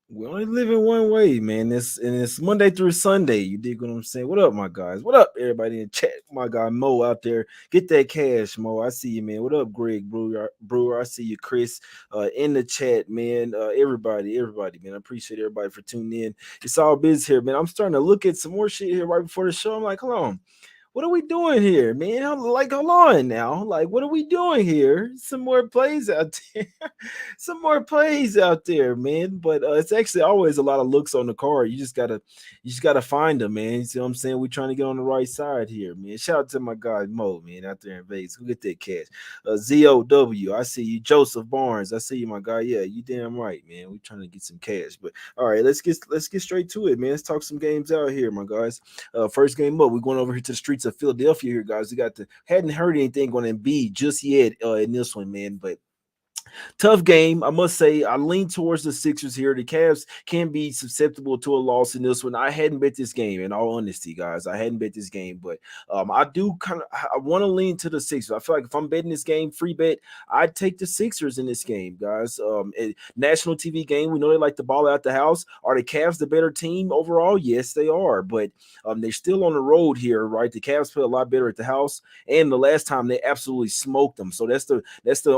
We only live in one way, man. It's Monday through Sunday. You dig what I'm saying? What up, my guys? What up, everybody in chat? My guy Mo out there. Get that cash, Mo. I see you, man. What up, Greg Brewer? I see you, Chris, in the chat, man. Everybody, man. I appreciate everybody for tuning in. It's all biz here, man. I'm starting to look at some more shit here right before the show. I'm like, hold on. What are we doing here, man? I'm like, hold on now. Like, what are we doing here? Some more plays out there. Some more plays out there, man. But it's actually always a lot of looks on the card. You just gotta find them, man. You see what I'm saying? We're trying to get on the right side here, man. Shout out to my guy Mo, man, out there in Vegas. Who get that cash? ZOW, I see you. Joseph Barnes, I see you, my guy. Yeah, you damn right, man. We're trying to get some cash. But all right, let's get straight to it, man. Let's talk some games out here, my guys. First game up, we're going over here to the streets of Philadelphia here, guys. We got the hadn't heard anything on Embiid just yet in this one, man. But tough game, I must say. I lean towards the Sixers here. The Cavs can be susceptible to a loss in this one. I hadn't bet this game, in all honesty, guys. I hadn't bet this game, but I do I want to lean to the Sixers. I feel like if I'm betting this game, free bet, I'd take the Sixers in this game, guys. National TV game, we know they like the ball out the house. Are the Cavs the better team overall? Yes, they are, but they're still on the road here, right? The Cavs play a lot better at the house, and the last time they absolutely smoked them. So that's the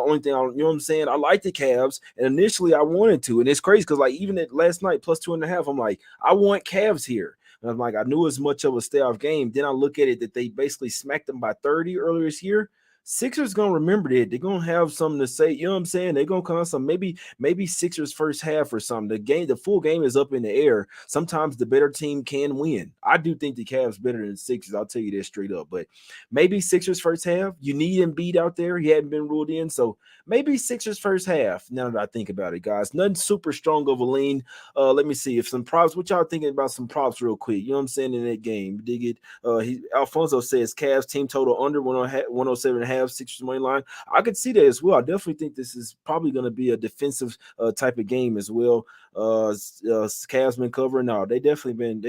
only thing you know what I'm saying. I like the Cavs, and initially I wanted to, and it's crazy because like even at last night plus 2.5, I'm like I want Cavs here. And I'm like I knew as much of a stay off game. Then I look at it that they basically smacked them by 30 earlier this year. Sixers gonna remember that. They're gonna have something to say. You know what I'm saying? They're gonna come some maybe Sixers first half or something. The full game is up in the air. Sometimes the better team can win. I do think the Cavs better than the Sixers. I'll tell you that straight up. But maybe Sixers first half. You need Embiid out there. He hadn't been ruled in, so maybe Sixers first half. Now that I think about it, guys, nothing super strong of a lean. Let me see if some props. What y'all thinking about some props real quick? You know what I'm saying in that game? Dig it. Alfonso says Cavs team total under 107.5. Sixers money line. I could see that as well. I definitely think this is probably going to be a defensive type of game as well. Cavs been covering. No, they definitely been.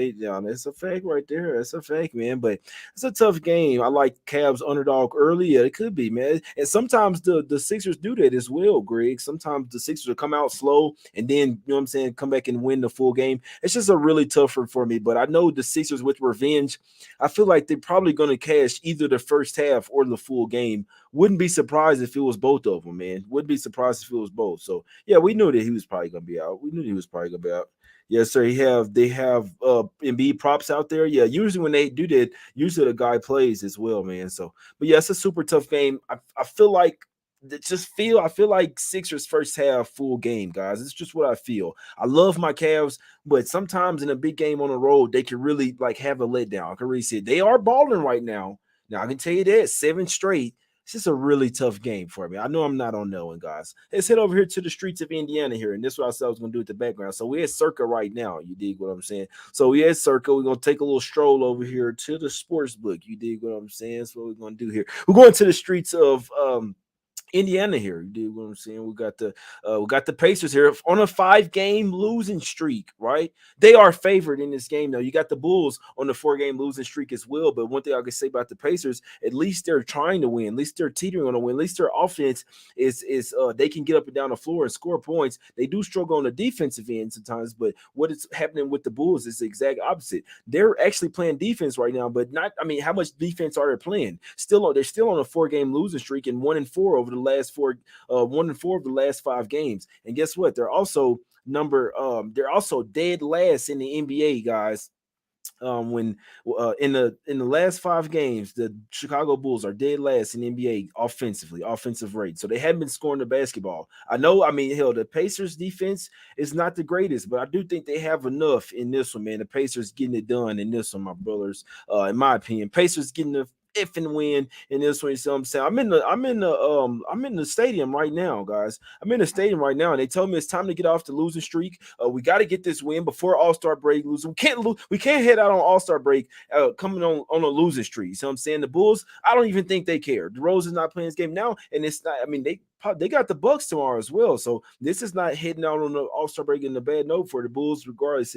That's a fact right there. That's a fact, man. But it's a tough game. I like Cavs underdog early. Yeah, it could be, man. And sometimes the Sixers do that as well, Greg. Sometimes the Sixers will come out slow and then, you know what I'm saying, come back and win the full game. It's just a really tough one for me. But I know the Sixers with revenge, I feel like they're probably going to cash either the first half or the full game. Wouldn't be surprised if it was both of them, man. Wouldn't be surprised if it was both. So yeah, we knew that he was probably going to be out. We knew he was probably going to be out. Yes, sir. They have Embiid props out there. Yeah, usually when they do that, usually the guy plays as well, man. So, but yeah, it's a super tough game. I feel like I feel like Sixers first half full game, guys. It's just what I feel. I love my Cavs, but sometimes in a big game on the road, they can really like have a letdown. I can really see it. They are balling right now. Now I can tell you that 7 straight. It's just a really tough game for me. I know I'm not on that one, guys. Let's head over here to the streets of Indiana here, and this is what I said I was going to do at the background. So we're at Circa right now. You dig what I'm saying? So we at Circa. We're going to take a little stroll over here to the sports book. You dig what I'm saying? That's what we're going to do here. We're going to the streets of Indiana here. You do what I'm saying? We got the Pacers here on a 5-game losing streak, right? They are favored in this game, though. You got the Bulls on the 4-game losing streak as well. But one thing I can say about the Pacers, at least they're trying to win. At least they're teetering on a win. At least their offense is they can get up and down the floor and score points. They do struggle on the defensive end sometimes, but what is happening with the Bulls is the exact opposite. They're actually playing defense right now, but not. I mean, how much defense are they playing? They're still on a 4-game losing streak and 1-4 over the last 1-4 of the last 5 games. And guess what? They're also dead last in the NBA, guys. When in the last 5 games, the Chicago Bulls are dead last in the NBA offensive rate. So they haven't been scoring the basketball. I know. I mean, hell, the Pacers defense is not the greatest, but I do think they have enough in this one, man. The Pacers getting it done in this one, my brothers. In my opinion, Pacers getting the if and win in this one. You see what I'm saying? I'm in the stadium right now, guys. I'm in the stadium right now, and they told me it's time to get off the losing streak. We got to get this win before All-Star break. We can't lose. We can't head out on All-Star break coming on a losing streak. You see what I'm saying? The Bulls, I don't even think they care. DeRozan's not playing this game now, and it's not. I mean, they got the Bucks tomorrow as well. So this is not heading out on the All-Star break in a bad note for the Bulls. Regardless,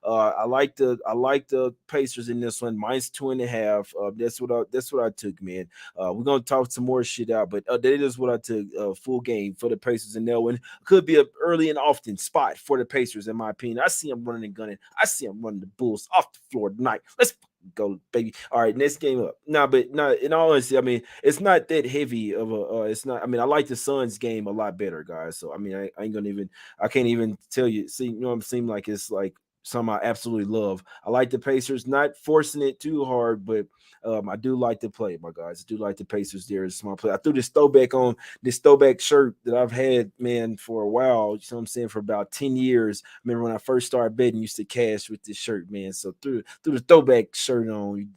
I like the Pacers in this one -2.5. That's what I took, man. We're gonna talk some more shit out, but that is what I took. Full game for the Pacers in that one. Could be a early and often spot for the Pacers, in my opinion. I see them running and gunning. I see them running the Bulls off the floor tonight. Let's go, baby. All right, next game up. But in all honesty, I mean, it's not that heavy of a. It's not. I mean, I like the Suns game a lot better, guys. So I mean, I ain't gonna even. I can't even tell you. See, you know, what I'm saying, like it's like something I absolutely love. I like the Pacers, not forcing it too hard, but I do like to play, my guys. I do like the Pacers there. It's my play. I threw this throwback shirt that I've had, man, for a while. You know what I'm saying? For about 10 years. I remember when I first started betting, used to cash with this shirt, man. So threw the throwback shirt on,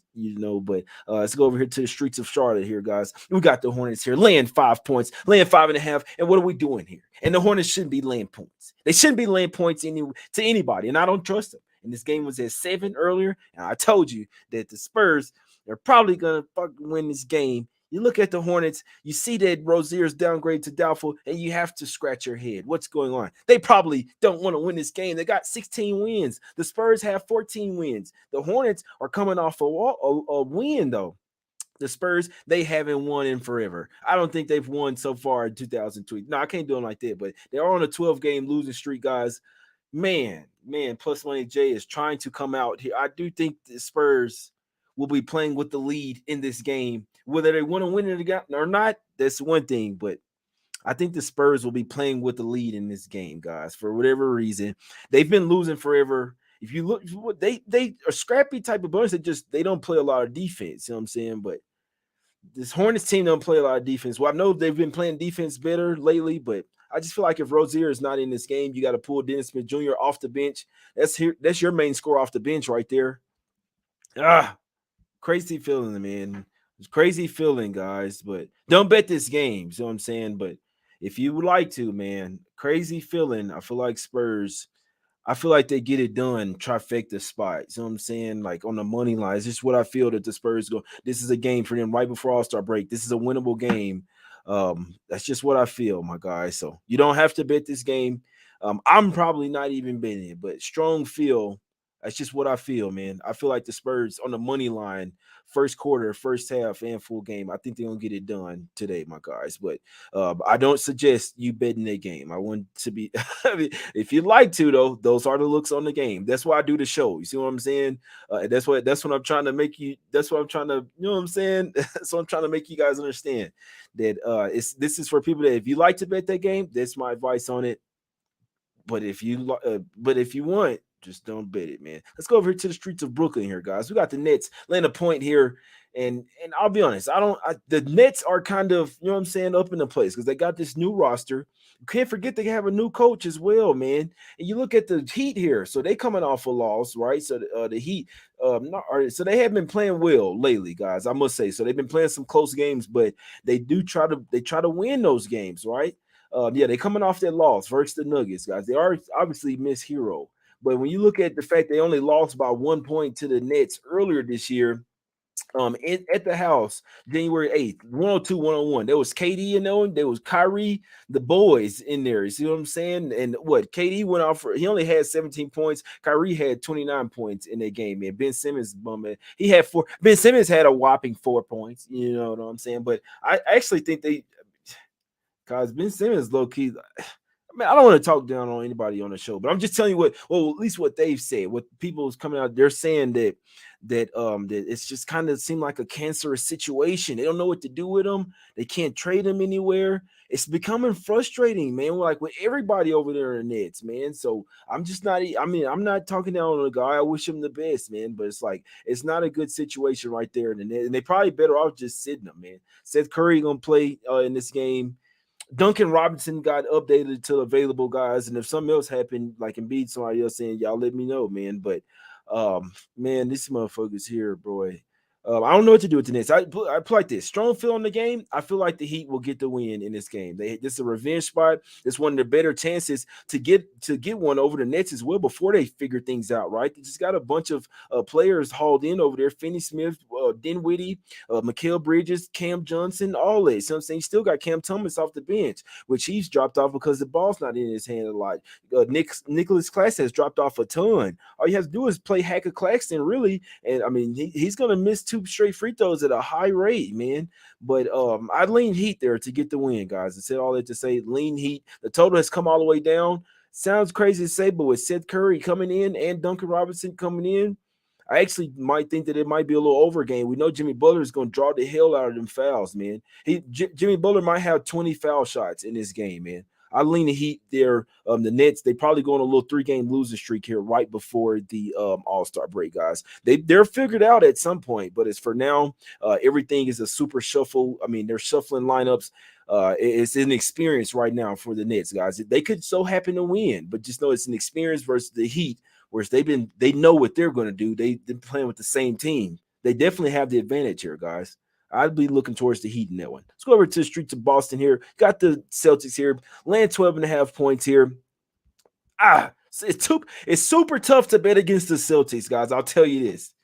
but let's go over here to the streets of Charlotte here, guys. We got the Hornets here laying 5 points, laying 5.5. And what are we doing here? And the Hornets shouldn't be laying points. They shouldn't be laying points to anybody, and I don't trust them. And this game was at 7 earlier, and I told you that the Spurs, they're probably going to fucking win this game. You look at the Hornets, you see that Rozier's downgraded to doubtful, and you have to scratch your head. What's going on? They probably don't want to win this game. They got 16 wins. The Spurs have 14 wins. The Hornets are coming off a win, though. The Spurs, they haven't won in forever. I don't think they've won so far in 2020. No, I can't do them like that, but they're on a 12-game losing streak, guys. Man, Plus Money J is trying to come out here. I do think the Spurs will be playing with the lead in this game. Whether they want to win it or not, that's one thing. But I think the Spurs will be playing with the lead in this game, guys, for whatever reason. They've been losing forever. If you look, they are scrappy type of bunch that they don't play a lot of defense. You know what I'm saying? But this Hornets team don't play a lot of defense. Well, I know they've been playing defense better lately, but I just feel like if Rozier is not in this game, you got to pull Dennis Smith Jr. off the bench. That's your main score off the bench right there. Crazy feeling, man. It's crazy feeling, guys. But don't bet this game. You know what I'm saying? But if you would like to, man, crazy feeling. I feel like Spurs. I feel like they get it done, trifecta spot. You know what I'm saying? Like on the money line. It's just what I feel that the Spurs go. This is a game for them right before All-Star break. This is a winnable game. That's just what I feel, my guys. So you don't have to bet this game. I'm probably not even betting it, but strong feel. That's just what I feel, man. I feel like the Spurs on the money line, first quarter, first half, and full game. I think they're gonna get it done today, my guys. But I don't suggest you betting that game. I want to be. I mean, if you'd like to, though, those are the looks on the game. That's why I do the show. You see what I'm saying? That's what I'm trying to make you. That's what I'm trying to. You know what I'm saying? So I'm trying to make you guys understand that this is for people that if you like to bet that game, that's my advice on it. But if you want, just don't bet it, man. Let's go over here to the streets of Brooklyn here, guys. We got the Nets laying a point here. And I'll be honest, the Nets are kind of, you know what I'm saying, up in the place because they got this new roster. You can't forget they have a new coach as well, man. And you look at the Heat here. So they coming off a loss, right? So the Heat, so they have been playing well lately, guys, I must say. So they've been playing some close games, but they try to win those games, right? They coming off that loss versus the Nuggets, guys. They are obviously Miss Hero. But when you look at the fact they only lost by 1 point to the Nets earlier this year, at the house, January 8th, 102-101. There was KD in there, there was Kyrie, the boys in there. You see what I'm saying? And what KD went off he only had 17 points. Kyrie had 29 points in that game, man. Ben Simmons, he had 4. Ben Simmons had a whopping 4 points. You know what I'm saying? But I actually think because Ben Simmons low key. I mean, I don't want to talk down on anybody on the show, but I'm just telling you at least what they've said. What people is coming out, they're saying that it's just kind of seemed like a cancerous situation. They don't know what to do with them. They can't trade them anywhere. It's becoming frustrating, man. Like with everybody over there in the Nets, man. So I'm just not. I mean, I'm not talking down on the guy. I wish him the best, man. But it's like it's not a good situation right there in the net, and they probably better off just sitting them, man. Seth Curry gonna play in this game. Duncan Robinson got updated to available, guys, and if something else happened, like Embiid, somebody else saying, y'all let me know, man. But man, these motherfuckers here, boy. I don't know what to do with the Nets. I put like this strong feel on the game. I feel like the Heat will get the win in this game. This is a revenge spot. It's one of the better chances to get one over the Nets as well before they figure things out. Right? They just got a bunch of players hauled in over there. Finney Smith, Dinwiddie, Mikal Bridges, Cam Johnson, all that. So I'm saying you still got Cam Thomas off the bench, which he's dropped off because the ball's not in his hand a lot. Nicholas Claxton has dropped off a ton. All you have to do is play Hacker Claxton, really. And I mean, he's going to miss 2 straight free throws at a high rate, man. But I lean Heat there to get the win, guys. I said all that to say lean Heat. The total has come all the way down. Sounds crazy to say, but with Seth Curry coming in and Duncan Robinson coming in, I actually might think that it might be a little over game. We know Jimmy Butler is going to draw the hell out of them fouls, man. Jimmy Butler might have 20 foul shots in this game, man. I lean the Heat there. The Nets, they probably go on a little 3-game losing streak here right before the All-Star break, guys. They're figured out at some point, but as for now, everything is a super shuffle. I mean, they're shuffling lineups. It's an experience right now for the Nets, guys. They could so happen to win, but just know it's an experience versus the Heat, whereas they know what they're going to do. They've been playing with the same team. They definitely have the advantage here, guys. I'd be looking towards the Heat in that one. Let's go over to the streets of Boston here. Got the Celtics here. Land 12.5 points here. It's super tough to bet against the Celtics, guys. I'll tell you this.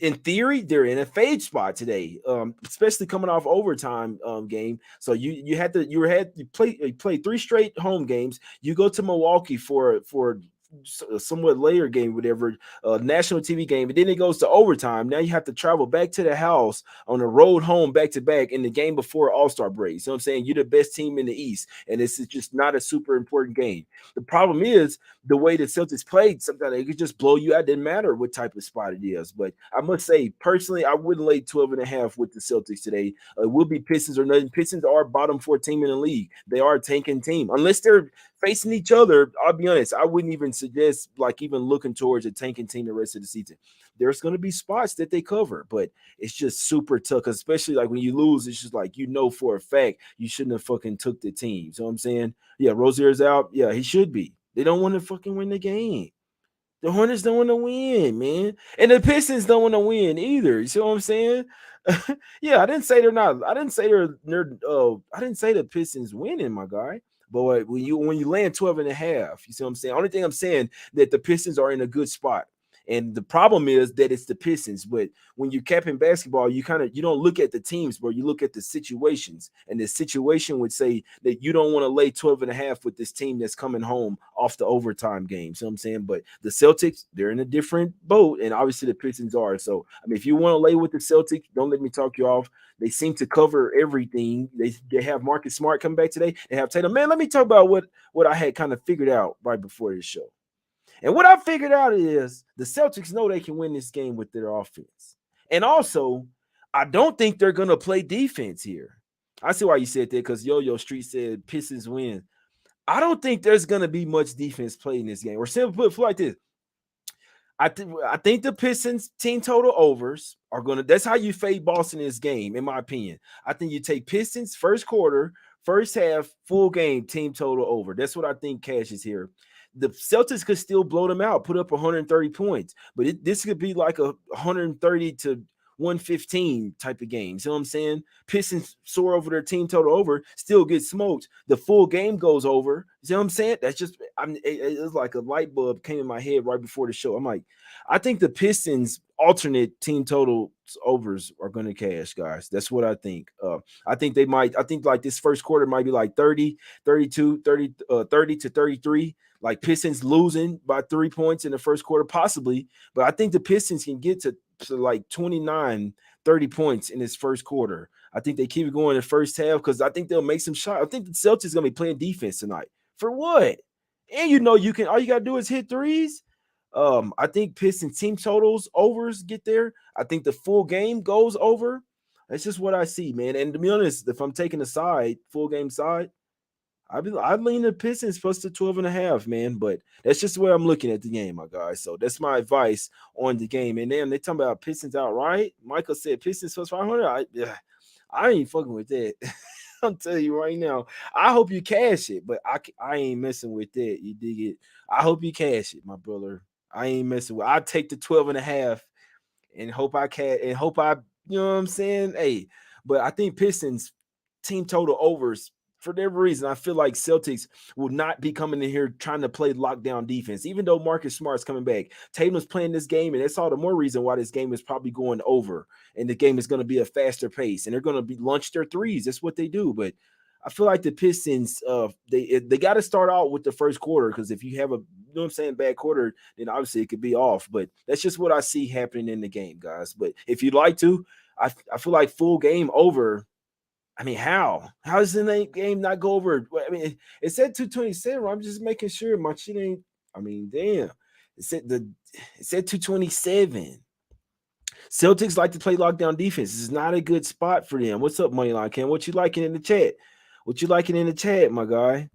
In theory, they're in a fade spot today, especially coming off overtime game. So you play 3 straight home games. You go to Milwaukee for a somewhat later game, whatever, national TV game, and then it goes to overtime. Now you have to travel back to the house on a road home back to back in the game before All-Star break. So I'm saying you're the best team in the East, and this is just not a super important game. The problem is the way the Celtics played. Sometimes they could just blow you out. It didn't matter what type of spot it is. But I must say, personally, I wouldn't lay 12.5 with the Celtics today. It will be Pistons or nothing. Pistons are bottom 4 team in the league. They are a tanking team. Unless they're facing each other, I'll be honest, I wouldn't even suggest even looking towards a tanking team the rest of the season. There's going to be spots that they cover, but it's just super tough, especially when you lose, it's just for a fact you shouldn't have fucking took the team. So I'm saying, yeah, Rozier's out. Yeah, he should be. They don't want to fucking win the game. The Hornets don't want to win, man. And the Pistons don't want to win either. You see what I'm saying? Yeah, I didn't say they're not. I didn't say I didn't say the Pistons winning, my guy. But when you land 12.5, you see what I'm saying? Only thing I'm saying that the Pistons are in a good spot. And the problem is that it's the Pistons. But when you're capping basketball, you don't look at the teams, bro. You look at the situations. And the situation would say that you don't want to lay 12.5 with this team that's coming home off the overtime game. So I'm saying, but the Celtics, they're in a different boat. And obviously the Pistons are. So I mean, if you want to lay with the Celtics, don't let me talk you off. They seem to cover everything. They have Marcus Smart coming back today. They have Tatum. Man, let me talk about what I had kind of figured out right before this show. And what I figured out is the Celtics know they can win this game with their offense. And also, I don't think they're going to play defense here. I see why you said that, because Yo-Yo Street said Pistons win. I don't think there's going to be much defense played in this game. Or simply put like this. I think the Pistons team total overs are going to – that's how you fade Boston in this game, in my opinion. I think you take Pistons first quarter, first half, full game, team total over. That's what I think cashes here. The Celtics could still blow them out, put up 130 points, but this could be like a 130 to 115 type of game. See what I'm saying? Pistons soar over their team total over, still get smoked. The full game goes over. See what I'm saying? That's just, it's like a light bulb came in my head right before the show. I'm like, I think the Pistons alternate team total overs are going to cash, guys. That's what I think. I think they might. I think this first quarter might be like 30, 32, 30, 30 to 33. Like Pistons losing by 3 points in the first quarter, possibly. But I think the Pistons can get to like 29, 30 points in this first quarter. I think they keep it going in the first half because I think they'll make some shots. I think the Celtics going to be playing defense tonight. For what? And you can, all you got to do is hit threes. I think Pistons team totals overs get there. I think the full game goes over. That's just what I see, man. And to be honest, if I'm taking a side, full game side, I'd lean the Pistons plus the 12.5, man. But that's just the way I'm looking at the game, my guys. So that's my advice on the game. And then they talking about Pistons outright. Michael said Pistons plus 500. I ain't fucking with that. I'm telling you right now. I hope you cash it, but I ain't messing with that. You dig it? I hope you cash it, my brother. I ain't messing with. I take the 12.5 and hope I can and hope I, you know what I'm saying? Hey, but I think Pistons team total overs for whatever reason, I feel like Celtics will not be coming in here trying to play lockdown defense, even though Marcus Smart's coming back. Tatum's playing this game, and that's all the more reason why this game is probably going over, and the game is going to be a faster pace, and they're going to be launch their threes. That's what they do. But I feel like the Pistons, they got to start out with the first quarter, because if you have a, you know what I'm saying, bad quarter, then obviously it could be off. But that's just what I see happening in the game, guys. But if you'd like to, I feel like full game over. I mean, how? How does the game not go over? I mean, it said 227. I'm just making sure my shit ain't. I mean, damn. It said 227. Celtics like to play lockdown defense. This is not a good spot for them. What's up, Moneyline Cam? What you liking in the chat? What you liking in the chat, my guy?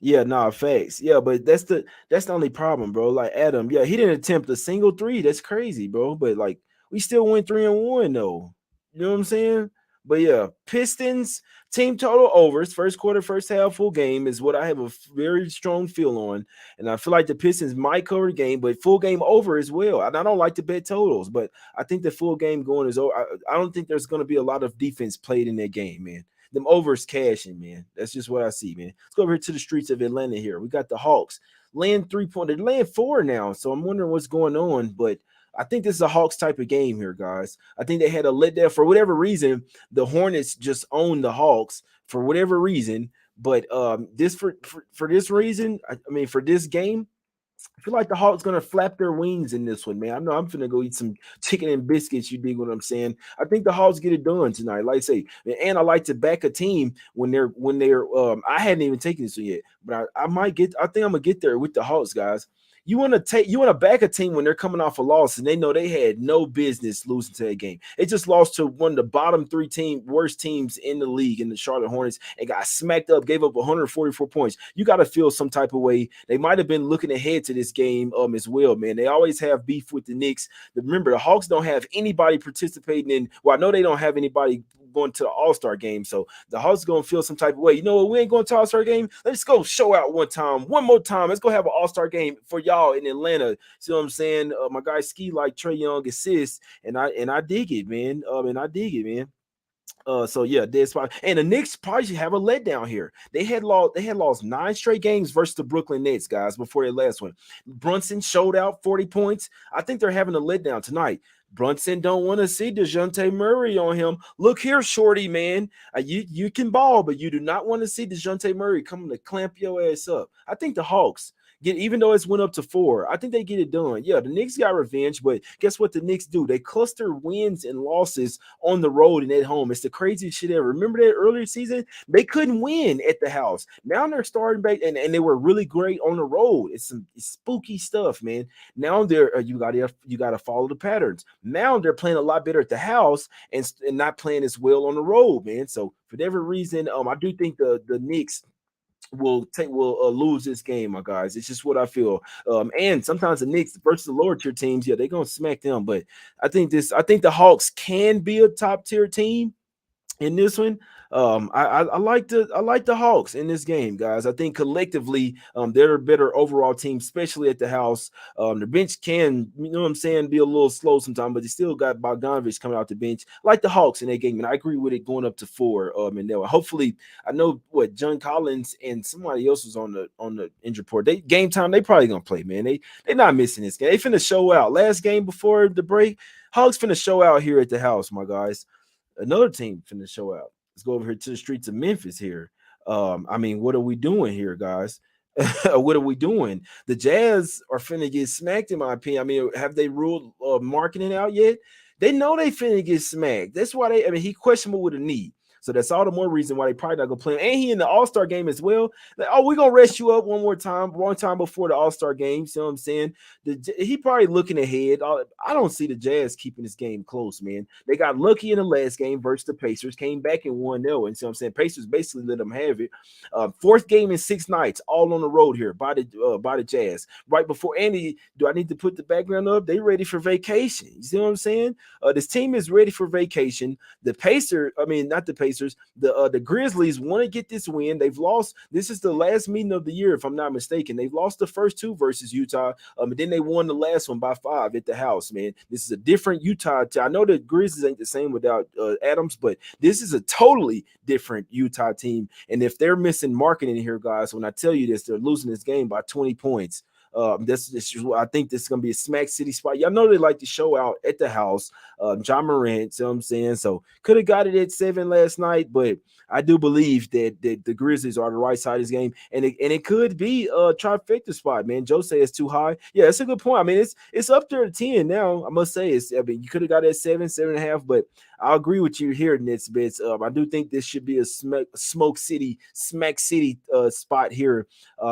Yeah, nah, facts. Yeah, but that's the only problem, bro. Like Adam, yeah, he didn't attempt a single three. That's crazy, bro. But like we still went 3-1 though. You know what I'm saying? But yeah, Pistons team total overs, first quarter, first half, full game is what I have a very strong feel on. And I feel like the Pistons might cover the game, but full game over as well. And I don't like to bet totals, but I think the full game going is over. I don't think there's going to be a lot of defense played in that game, man. Them overs cashing, man. That's just what I see, man. Let's go over here to the streets of Atlanta here. We got the Hawks laying 3 point. They're laying 4 now, so I'm wondering what's going on. But I think this is a Hawks type of game here, guys. I think they had a letdown for whatever reason. The Hornets just owned the Hawks for whatever reason. But this for this reason, I mean for this game, I feel like the Hawks gonna flap their wings in this one, man. I know I'm finna go eat some chicken and biscuits. You dig what I'm saying? I think the Hawks get it done tonight. Like I say, and I like to back a team when they're. I hadn't even taken this yet, but I might get. I think I'm gonna get there with the Hawks, guys. You want to back a team when they're coming off a loss and they know they had no business losing to that game. They just lost to one of the bottom 3 worst teams in the league in the Charlotte Hornets and got smacked up, gave up 144 points. You got to feel some type of way. They might have been looking ahead to this game as well, man. They always have beef with the Knicks. Remember, the Hawks don't have anybody participating in. Well, I know they don't have anybody going to the All-Star game. So the Hawks going to feel some type of way. You know what? We ain't going to All-Star game. Let's go show out one more time. Let's go have an All-Star game for y'all in Atlanta. See what I'm saying? My guy Ski like Trae Young assists, and I dig it, man. So yeah, dead spot. And the Knicks probably should have a letdown here. They had lost 9 straight games versus the Brooklyn Nets, guys, before their last one. Brunson showed out 40 points. I think they're having a letdown tonight. Brunson don't want to see DeJounte Murray on him. Look here, shorty, man. You can ball, but you do not want to see DeJounte Murray coming to clamp your ass up. I think the Hawks even though it's went up to 4, I think they get it done. Yeah, the Knicks got revenge, but guess what the Knicks do? They cluster wins and losses on the road and at home. It's the craziest shit ever. Remember that earlier season? They couldn't win at the house. Now they're starting back, and they were really great on the road. It's spooky stuff, man. Now they're you gotta follow the patterns. Now they're playing a lot better at the house and not playing as well on the road, man. So for whatever reason, I do think the Knicks will lose this game, my guys. It's just what I feel. And sometimes the Knicks versus the lower tier teams, yeah, they're gonna smack them. But I think the Hawks can be a top tier team in this one. I like the Hawks in this game, guys. I think collectively, they're a better overall team, especially at the house. The bench can, you know what I'm saying, be a little slow sometimes, but they still got Bogdanovich coming out the bench, like the Hawks in that game. And I agree with it going up to 4. And then hopefully, I know what John Collins and somebody else was on the injury report. Game time, they probably gonna play, man. They're not missing this game. They finna show out. Last game before the break, Hawks finna show out here at the house, my guys. Another team finna show out. Let's go over here to the streets of Memphis here. I mean, what are we doing here, guys? What are we doing? The Jazz are finna get smacked, in my opinion. I mean, have they ruled marketing out yet? They know they finna get smacked. That's why he questionable with a knee. So that's all the more reason why they probably not gonna play him. And he in the All-Star game as well. Like, we're gonna rest you up one time before the All-Star game. See what I'm saying? He probably looking ahead. I don't see the Jazz keeping this game close, man. They got lucky in the last game versus the Pacers, came back and won there. And see what I'm saying? Pacers basically let them have it. 4th game in 6 nights, all on the road here by the Jazz. Right before Andy, do I need to put the background up? They ready for vacation. You see what I'm saying? This team is ready for vacation. Not the Pacers. Pacers. The Grizzlies want to get this win. They've lost. This is the last meeting of the year, if I'm not mistaken. They've lost the first two versus Utah, and then they won the last one by 5 at the house. Man, this is a different Utah. I know the Grizzlies ain't the same without Adams, but this is a totally different Utah team. And if they're missing marketing here, guys, when I tell you this, they're losing this game by 20 points. I think this is gonna be a smack city spot. Y'all know they like to show out at the house. John Morant, you know what I'm saying? So could have got it at 7 last night, but I do believe that the Grizzlies are the right side of this game, and it could be a trifecta spot, man. Joe say it's too high. Yeah, that's a good point. I mean, it's up there to 10 now. I must say, I mean, you could have got it at 7, 7.5, but I'll agree with you here, Nits Bits. I do think this should be a smack city spot here.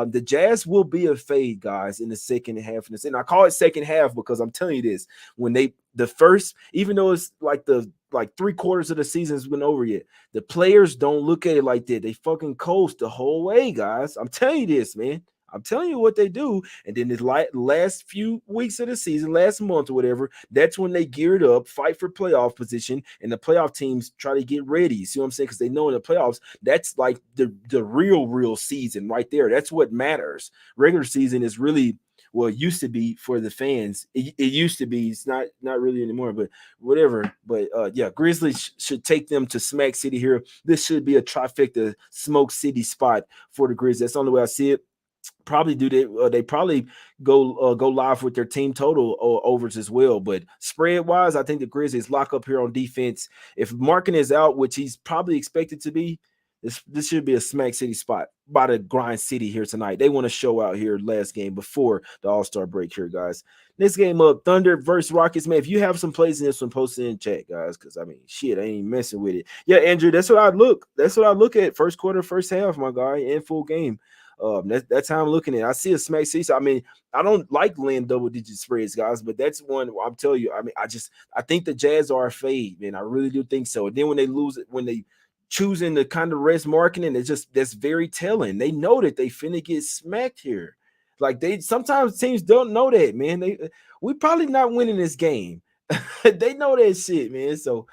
The Jazz will be a fade, guys, in the second half. And I call it second half because I'm telling you this: when the first, even though it's like three quarters of the season's been over yet, the players don't look at it like that. They fucking coast the whole way, guys. I'm telling you this, man. I'm telling you what they do. And then the last few weeks of the season, last month or whatever, that's when they geared up, fight for playoff position, and the playoff teams try to get ready. See what I'm saying? Because they know in the playoffs, that's like the real season right there. That's what matters. Regular season is really, well, it used to be for the fans. It used to be. It's not really anymore, but whatever. But yeah, Grizzlies should take them to Smack City here. This should be a trifecta Smoke City spot for the Grizzlies. That's the only way I see it. Probably do they probably go live with their team total overs as well. But spread wise, I think the Grizzlies lock up here on defense. If Markin is out, which he's probably expected to be, this should be a Smack City spot by the Grind City here tonight. They want to show out here last game before the All-Star break here, guys. Next game up, Thunder versus Rockets. Man, if you have some plays in this one, post it in chat, guys, because I mean, shit, I ain't messing with it. Yeah, Andrew, that's what I look at. First quarter, first half, my guy, in full game. That's how I'm looking at it. I see a Smack City. So, I mean, I don't like laying double-digit spreads, guys, but that's one I'm telling you. I mean, I think the Jazz are a fade, man. I really do think so. And then when they lose it, when they choosing the kind of rest marketing, that's very telling. They know that they finna get smacked here. Like sometimes teams don't know that, man. We probably not winning this game. They know that shit, man. So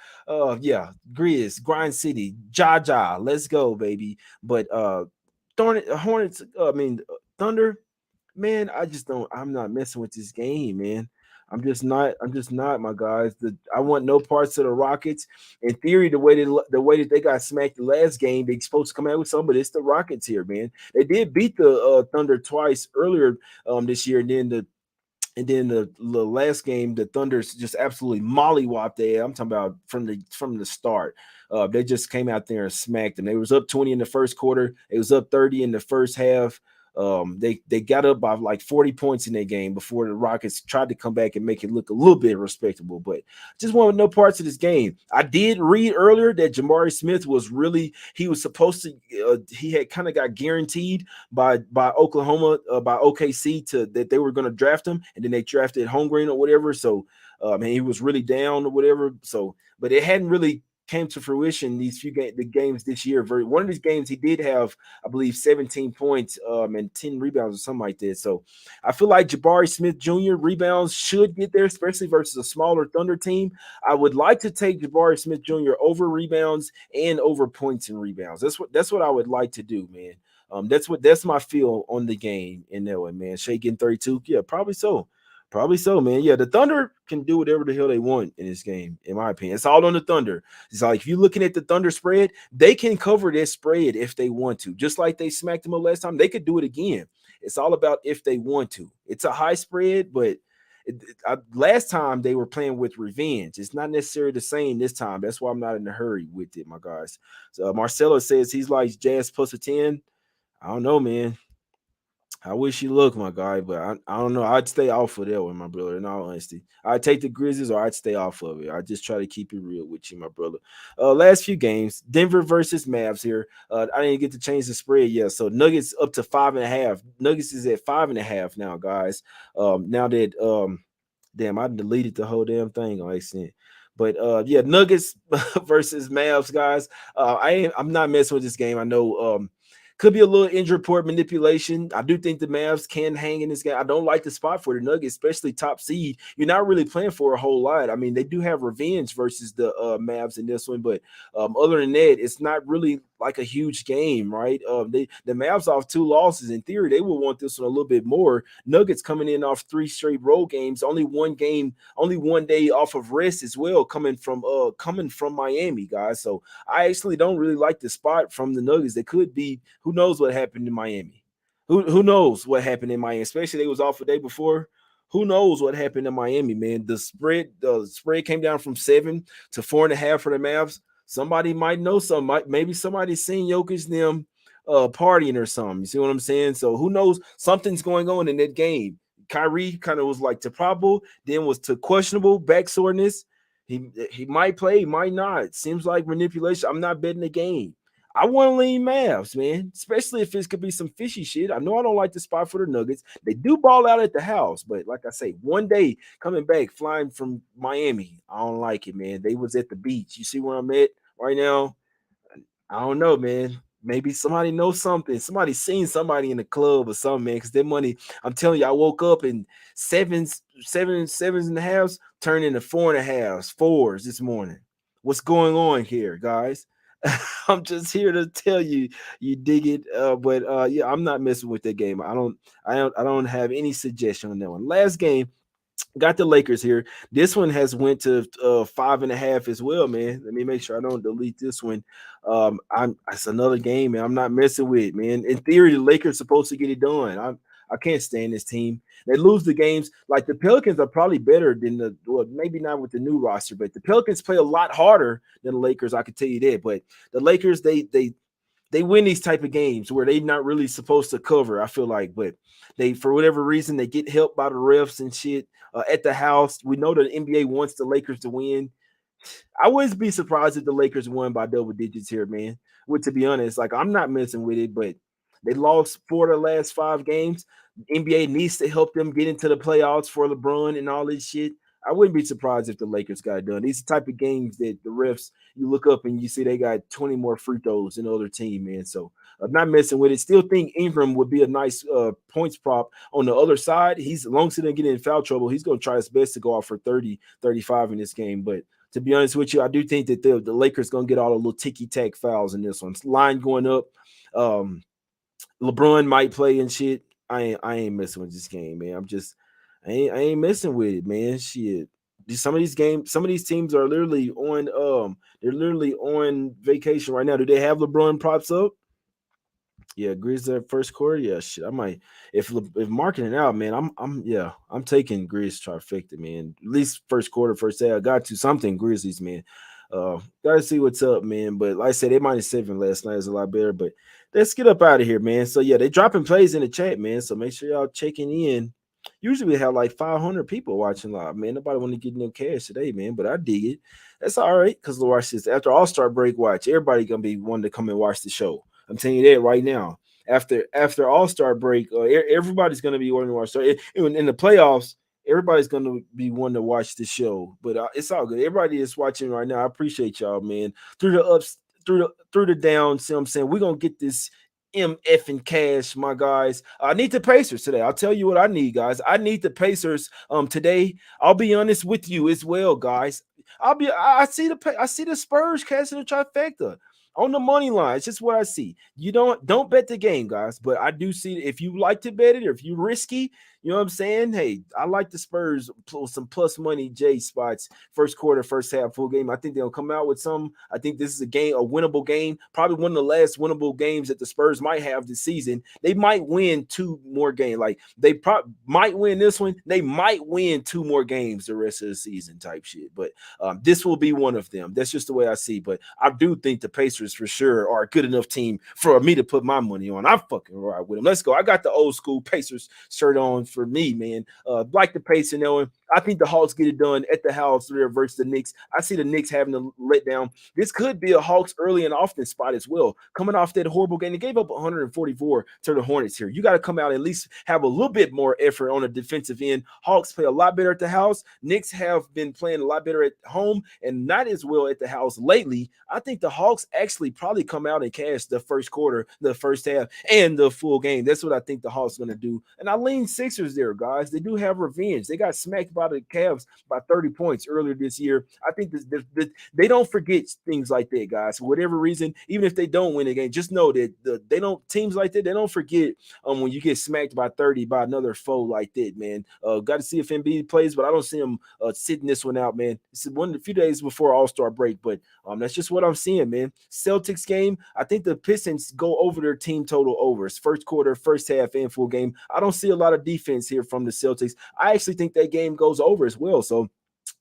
yeah, Grind City, Jaja, let's go, baby. But Hornets, Thunder, man, I'm not messing with this game, man. I'm just not, my guys. I want no parts of the Rockets. In theory, the way that they got smacked the last game, they supposed to come out with some, but it's the Rockets here, man. They did beat the Thunder twice earlier this year, and then the last game, the Thunders just absolutely mollywopped there. I'm talking about from the start. They just came out there and smacked them. They was up 20 in the first quarter. It was up 30 in the first half. They got up by like 40 points in their game before the Rockets tried to come back and make it look a little bit respectable. But just wanted no parts of this game. I did read earlier that Jabari Smith he was supposed to he had kind of got guaranteed by Oklahoma by OKC that they were going to draft him, and then they drafted Holmgren or whatever. So and he was really down or whatever. So, but it hadn't really came to fruition the games this year. One of these games he did have, I believe, 17 points and 10 rebounds or something like that. So I feel like Jabari Smith Jr. rebounds should get there, especially versus a smaller Thunder team. I would like to take Jabari Smith Jr. over rebounds and over points and rebounds. That's what I would like to do, man. That's my feel on the game in that way, man. Shea getting 32, yeah, probably so. Probably so, man. Yeah, the Thunder can do whatever the hell they want in this game, in my opinion. It's all on the Thunder. It's like if you're looking at the Thunder spread, they can cover their spread if they want to. Just like they smacked them up last time, they could do it again. It's all about if they want to. It's a high spread, but last time they were playing with revenge. It's not necessarily the same this time. That's why I'm not in a hurry with it, my guys. So Marcelo says he's like Jazz plus a 10. I don't know, man. I wish you luck, my guy, but I don't know. I'd stay off of that one, my brother. In all honesty, I'd take the Grizzlies or I'd stay off of it. I just try to keep it real with you, my brother. Last few games, Denver versus Mavs here. I didn't get to change the spread yet, so Nuggets up to 5.5. Nuggets is at 5.5 now, guys. Now that damn, I deleted the whole damn thing on accident. But yeah, Nuggets versus Mavs, guys. I'm not messing with this game. I know Could be a little injury report manipulation. I do think the Mavs can hang in this game. I don't like the spot for the Nuggets, especially top seed. You're not really playing for a whole lot. I mean, they do have revenge versus the Mavs in this one, but other than that, it's not really like a huge game, right? The Mavs off 2 losses. In theory, they will want this one a little bit more. Nuggets coming in off 3 straight road games, only one game, only one day off of rest as well, coming from Miami, guys. So I actually don't really like the spot from the Nuggets. They could be, who knows what happened in Miami? Who knows what happened in Miami? Especially they was off the day before. Who knows what happened in Miami, man? The spread came down from 7 to 4.5 for the Mavs. Somebody might know something. Maybe somebody's seen Jokic and them partying or something. You see what I'm saying? So who knows? Something's going on in that game. Kyrie kind of was like to probable, then was to questionable, back soreness. He might play, might not. Seems like manipulation. I'm not betting the game. I want to lean Mavs, man, especially if it could be some fishy shit. I know I don't like the spot for the Nuggets. They do ball out at the house, but like I say, one day coming back, flying from Miami, I don't like it, man. They was at the beach. You see where I'm at right now? I don't know, man. Maybe somebody knows something. Somebody seen somebody in the club or something, man. Because their money, I'm telling you, I woke up and sevens and a halves turned into 4.5s, fours this morning. What's going on here, guys? I'm just here to tell you, you dig it. But yeah, I'm not messing with that game. I don't have any suggestion on that one. Last game, got the Lakers here. This one has went to 5.5 as well, man. Let me make sure I don't delete this one. It's another game, man. I'm not messing with it, man. In theory, the Lakers supposed to get it done. I can't stand this team. They lose the games. Like the Pelicans are probably better than maybe not with the new roster, but the Pelicans play a lot harder than the Lakers. I can tell you that. But the Lakers, they win these type of games where they're not really supposed to cover, I feel like, but they, for whatever reason, they get helped by the refs and shit at the house. We know that the NBA wants the Lakers to win. I wouldn't be surprised if the Lakers won by double digits here, man. Well, to be honest, like I'm not messing with it, but they lost 4 of the last 5 games. The NBA needs to help them get into the playoffs for LeBron and all this shit. I wouldn't be surprised if the Lakers got it done. These are the type of games that the refs, you look up and you see they got 20 more free throws than the other team, man. So I'm not messing with it. Still think Ingram would be a nice points prop on the other side. He's, as long as he doesn't get in foul trouble, he's going to try his best to go off for 30, 35 in this game. But to be honest with you, I do think that the Lakers going to get all the little ticky-tack fouls in this one. Line going up. LeBron might play and shit. I ain't messing with this game, man. I ain't messing with it, man. Shit. Some of these games, some of these teams are literally on they're literally on vacation right now. Do they have LeBron props up? Yeah, Grizz first quarter. Yeah, shit. I might if marking it out, man. I'm taking Grizz trifecta, man. At least first quarter, first day. I got to something Grizzlies, man. Gotta see what's up, man. But like I said, they -7 last night is a lot better. But let's get up out of here, man. So yeah, they dropping plays in the chat, man. So make sure y'all checking in. Usually we have like 500 people watching live, man. Nobody want to get no cash today, man. But I dig it. That's all right, because watch this. After All-Star break, watch. Everybody gonna be wanting to come and watch the show. I'm telling you that right now. After All-Star break, everybody's gonna be wanting to watch. So in the playoffs, everybody's gonna be wanting to watch the show. But it's all good. Everybody is watching right now. I appreciate y'all, man. Through the ups, through the downs. See what I'm saying? We're gonna get this MF and cash, my guys. I need the Pacers today. I'll tell you what I need, guys. I need the Pacers today. I'll be honest with you as well, guys. I see the Spurs casting the trifecta on the money line. It's just what I see. You don't bet the game, guys, but I do see if you like to bet it or if you risky, you know what I'm saying? Hey, I like the Spurs some plus money J spots, first quarter, first half, full game. I think they'll come out with some. I think this is a winnable game, probably one of the last winnable games that the Spurs might have this season. They might win 2 more games. Like they might win this one. They might win 2 more games the rest of the season type shit. But this will be one of them. That's just the way I see. But I do think the Pacers for sure are a good enough team for me to put my money on. I'm fucking right with them. Let's go. I got the old school Pacers shirt on for me, man. Like the Pacers, you know, I think the Hawks get it done at the house there versus the Knicks. I see the Knicks having a letdown. This could be a Hawks early and often spot as well. Coming off that horrible game, they gave up 144 to the Hornets here. You got to come out and at least have a little bit more effort on the defensive end. Hawks play a lot better at the house. Knicks have been playing a lot better at home and not as well at the house lately. I think the Hawks actually probably come out and cash the first quarter, the first half, and the full game. That's what I think the Hawks going to do. And I lean Sixers there, guys. They do have revenge. They got smacked by the Cavs by 30 points earlier this year. I think they don't forget things like that, guys. For whatever reason, even if they don't win a game, just know that they don't teams like that. They don't forget when you get smacked by 30 by another foe like that, man. Got to see if Embiid plays, but I don't see him sitting this one out, man. It's a few days before All-Star break, but that's just what I'm seeing, man. Celtics game, I think the Pistons go over their team total overs. First quarter, first half, and full game. I don't see a lot of defense here from the Celtics. I actually think that game goes over as well. So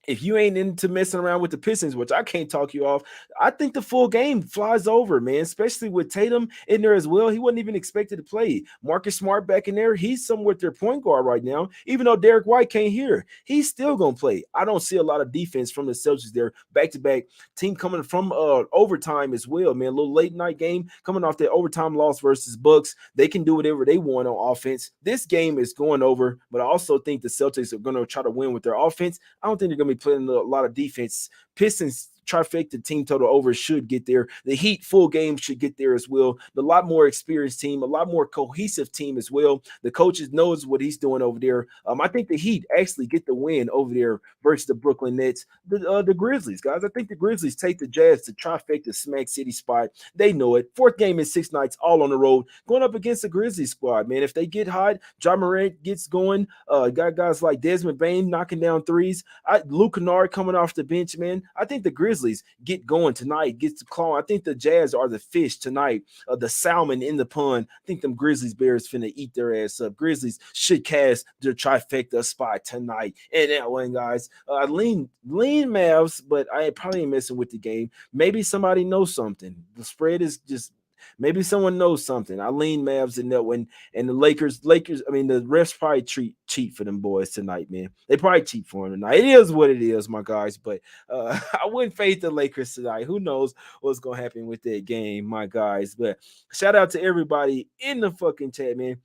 if you ain't into messing around with the Pistons, which I can't talk you off, I think the full game flies over, man, especially with Tatum in there as well. He wasn't even expected to play. Marcus Smart back in there. He's somewhat their point guard right now. Even though Derek White can't hear, he's still going to play. I don't see a lot of defense from the Celtics there. Back-to-back team coming from overtime as well, man. A little late-night game coming off that overtime loss versus Bucks. They can do whatever they want on offense. This game is going over, but I also think the Celtics are going to try to win with their offense. I don't think they're going to be playing a lot of defense. Pistons trifecta team total over should get there. The Heat full game should get there as well. A lot more experienced team, a lot more cohesive team as well. The coaches knows what he's doing over there. I think the Heat actually get the win over there versus the Brooklyn Nets. The Grizzlies, guys. I think the Grizzlies take the Jazz to trifecta smack city spot. They know it. Fourth game in 6 nights, all on the road, going up against the Grizzlies squad, man. If they get hot, Ja Morant gets going. Got guys like Desmond Bane knocking down threes. Luke Kennard coming off the bench, man. I think the Grizzlies get going tonight, gets the claw. I think the Jazz are the fish tonight, the salmon in the pond. I think them Grizzlies Bears finna eat their ass up. Grizzlies should cast their trifecta spot tonight. And that one, guys, lean Mavs, but I probably ain't messing with the game. Maybe somebody knows something. The spread is just maybe someone knows something. I lean Mavs in that one. And the Lakers, I mean, the refs probably cheat for them boys tonight, man. They probably cheat for them tonight. It is what it is, my guys. But I wouldn't fade the Lakers tonight. Who knows what's going to happen with that game, my guys. But shout out to everybody in the fucking chat, man.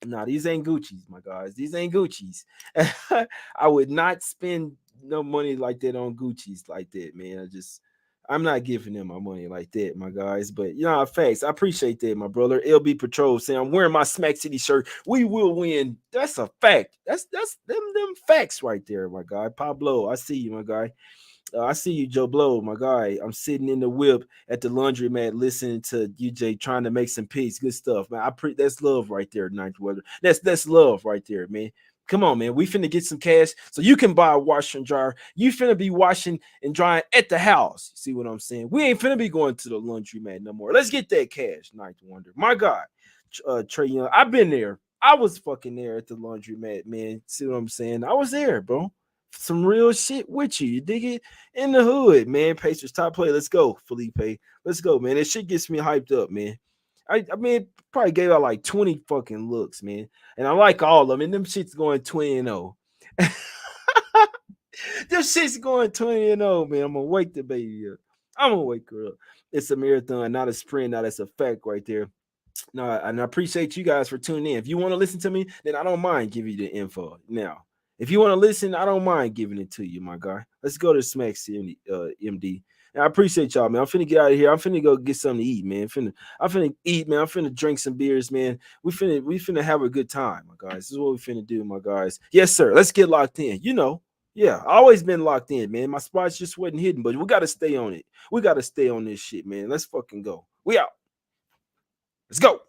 Nah, these ain't Gucci's, my guys. These ain't Gucci's. I would not spend no money like that on Gucci's like that, man. I'm not giving them my money like that, my guys. But facts. I appreciate that, my brother. LB Patrol saying I'm wearing my Smack City shirt. We will win. That's a fact. That's them facts right there, my guy. Pablo, I see you, my guy. I see you, Joe Blow, my guy. I'm sitting in the whip at the laundromat listening to UJ trying to make some peace. Good stuff, man. That's love right there, Ninth Weather. That's love right there, man. Come on, man. We finna get some cash so you can buy a washer and dryer. You finna be washing and drying at the house. See what I'm saying? We ain't finna be going to the laundromat no more. Let's get that cash, Ninth Wonder. My God, Trey Young. I've been there. I was fucking there at the laundromat, man. See what I'm saying? I was there, bro. Some real shit with you. You dig it? In the hood, man. Pacers top play. Let's go, Felipe. Let's go, man. That shit gets me hyped up, man. I mean, probably gave out like 20 fucking looks, man. And I like all of them. And them shit's going 20-0. Them shit's going 20-0, man. I'm gonna wake the baby up. I'm gonna wake her up. It's a marathon, not a sprint. Now that's a fact right there. No, and I appreciate you guys for tuning in. If you want to listen to me, then I don't mind giving you the info. Now, if you want to listen, I don't mind giving it to you, my guy. Let's go to Smack CMD, MD. And I appreciate y'all, man. I'm finna get out of here. I'm finna go get something to eat, man. I'm finna eat, man. I'm finna drink some beers, man. We finna have a good time, my guys. This is what we finna do, my guys. Yes, sir. Let's get locked in. Yeah, always been locked in, man. My spots just wasn't hidden, but we gotta stay on it. We gotta stay on this shit, man. Let's fucking go. We out. Let's go.